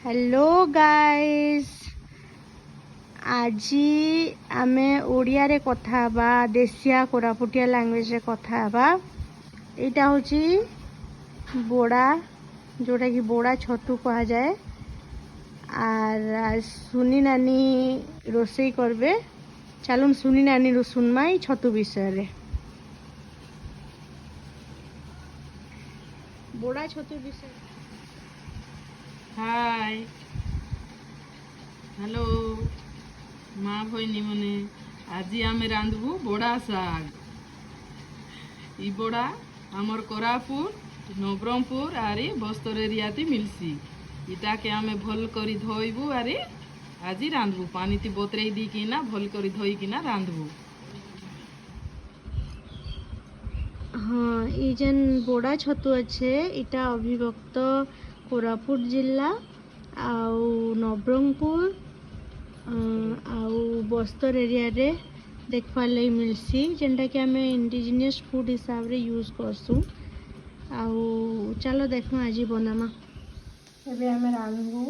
Hello guys आज आमे ओडिया रे कथा हबा देसिया कोरापुटिया लैंग्वेज रे कथा हबा। एटा होची बोड़ा जोटा कि बोड़ा छतु कहा जाए आर सुनी नानी रोसई करबे। चलुन सुनी नानी रो सुनमा ई छतु विषय रे। बोड़ा छतु विषय। हाय हेलो माँ भईनी मने आज आमे रांधबू बोड़ा साग। ई बोड़ा आमर कोरापुट नवरंगपुर आरी बस्तर एरियाती मिलसी। इटा के आमे भल करी धोइबू आरी आज रांधबू पानी ती बोतरेई दी कि ना भल करी धोई कि ना रांधबू। हाँ ई जेन बोड़ा छतु अच्छे इटा अविभक्त कोरापुट जिला आउ नवरंगपुर आउ बस्तर एरिया रे देखवार लई मिलसी जेनटा कि आमे इंडिजिनियस फूड हिसाब रे यूज करसु। आउ चलो देखो आज बनामा। एबे आमे रांधबू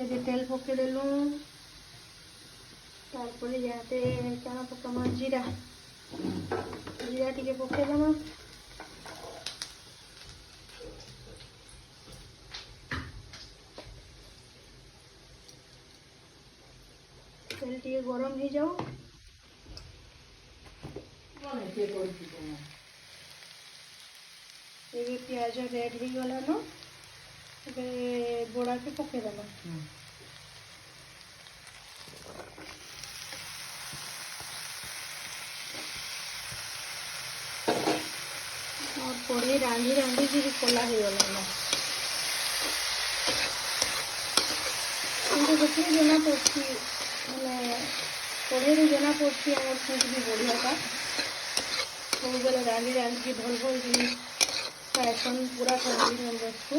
एबे तेल पके देलु तारपरे याते काना पकामा जीरा जीरा टिके पके देमा। तेल टिके गरम हो जाओ एबे प्याज रेड हो गला न एबे बोड़ा के पके देमा। और कढ़ाई रांधी रांधी जी कला हो गला न किंतु देखिए जना पड़ती मैंने कढ़ाई जना पड़ती आम फूट भी बढ़िया था सब बेले रांधी रांधी भल भल जिन फैशन पूरा फैमिली मेम्बर्स को।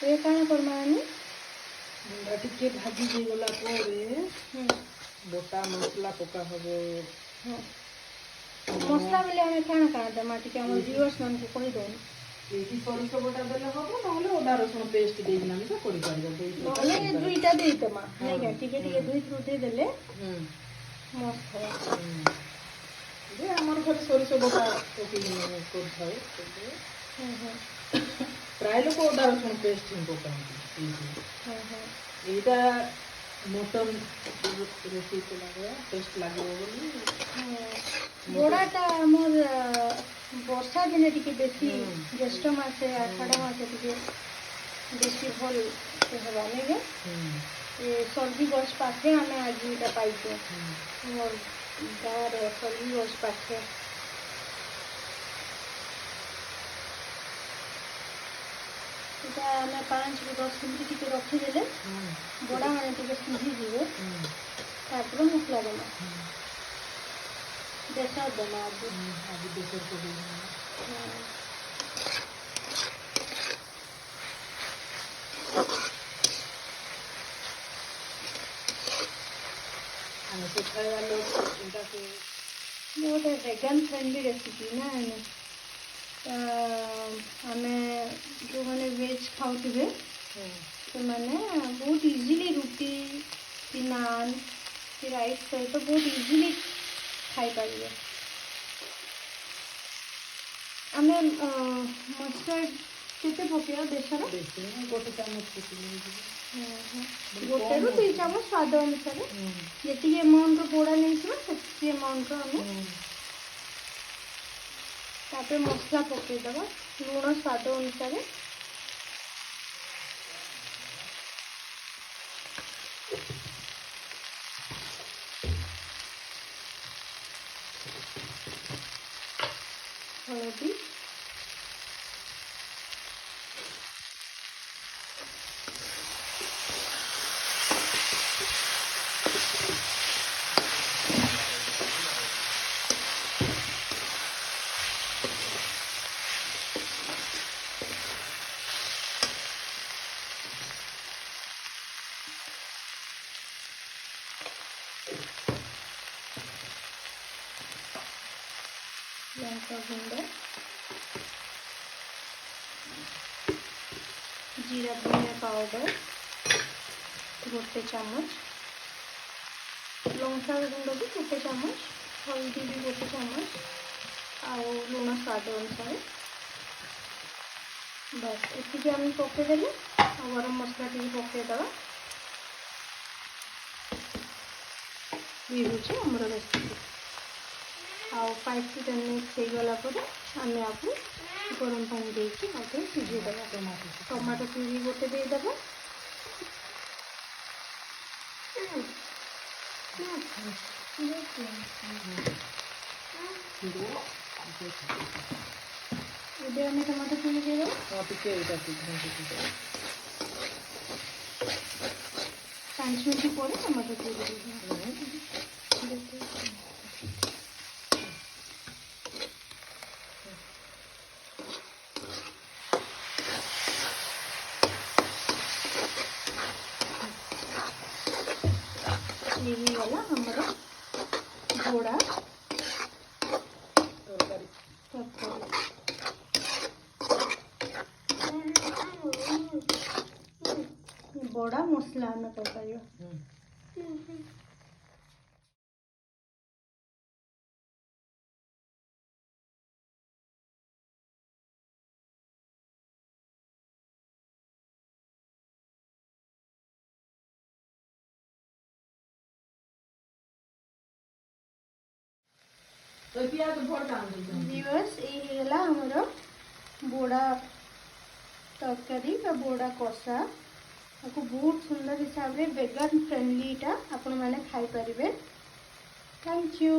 ये काना करमानी टिके भाजी दे गला परे बोटा मसला पका हबो। मसला बेले आमे काना काना देमा टिके हमर व्यूअर्स मन को कहि दोन। एही सरिष बोटा देले हबो नहले अदा रसुण पेस्ट दे दिना मिसा करि पारिबो। नहले दुईटा दे देमा नहीं का टिके टिके दुई थ्रू दे देले मस्त हो। जे हमर घर सरिष बोटा पकी कर थाए प्राय लोक अदा रसुण पेस्ट हिं पकांती। एटा मटन रेसिपी को लगे टेस्ट लागे बोली बोड़ाटा हमर वर्षा दिने टिके बेसी ज्येष्ठ मासे आषाढ़ मासे टिके बेसी भल से हवा नहीं ये सर्दी गछ पाखे आमे आज इटा पाइछे हमर गाँव रे सर्दी गछ पाखे। इटा आमे 5 ରୁ 10 मिनिट टिके रखी देले बोड़ा माने टिके सिझी जीवो तापर मसला देमा बेसर देमा आज बेसर को देना आने से खाए लोग इनका के बहुत वेगन फ्रेंडली रेसिपी ना है आमे जो मैंने वेज खाऊे तो मैंने बहुत इजीली रुटी कि नान कि राइस सहित तो बहुत इजीली खाई पारे। आमे मस्टर्ड केते पकेया बेसर गोटे चामच गोटे रु 2 चामच स्वाद अनुसार जी अमाउंट बोड़ा नहीं से अमाउंट आम तापर मसला पकईदबा लुण स्वाद अनुसार हलदी लंका गुंड, जीरा धनिया पाउडर गोटे चामच, लंका गुंड भी गोटे चामच, हल्दी भी गोटे चामच, आउ लुण स्वाद अनुसार। बस ये आम पकईदे गरम मसला टी पकईदे। ये हूँ आमर रेसिपी। आउ 5 to 10 मिनट हो गला आम आपको गरम पानी देके आगे सिझेदेवा। टमाटो प्यूरी गोटे देदेव। ଏବେ ଆମେ ଟମାଟୋ ପ୍ୟୁରି ଦେଇଦେବା। ଟିକେ ଏଇଟା 5 ମିନିଟ୍ ପରେ ଟମାଟୋ ପ୍ୟୁରି ଦେଇଦେବା। ये गला हमारा घोड़ा बड़ा मसला आम तरकारी। व्यूअर्स ये गला हमर बोड़ा तरकारी बा बोड़ा कषा। आपको बहुत सुंदर हिसाब से वेगन फ्रेंडली आपण मैंने खाई पारिबे। Thank you.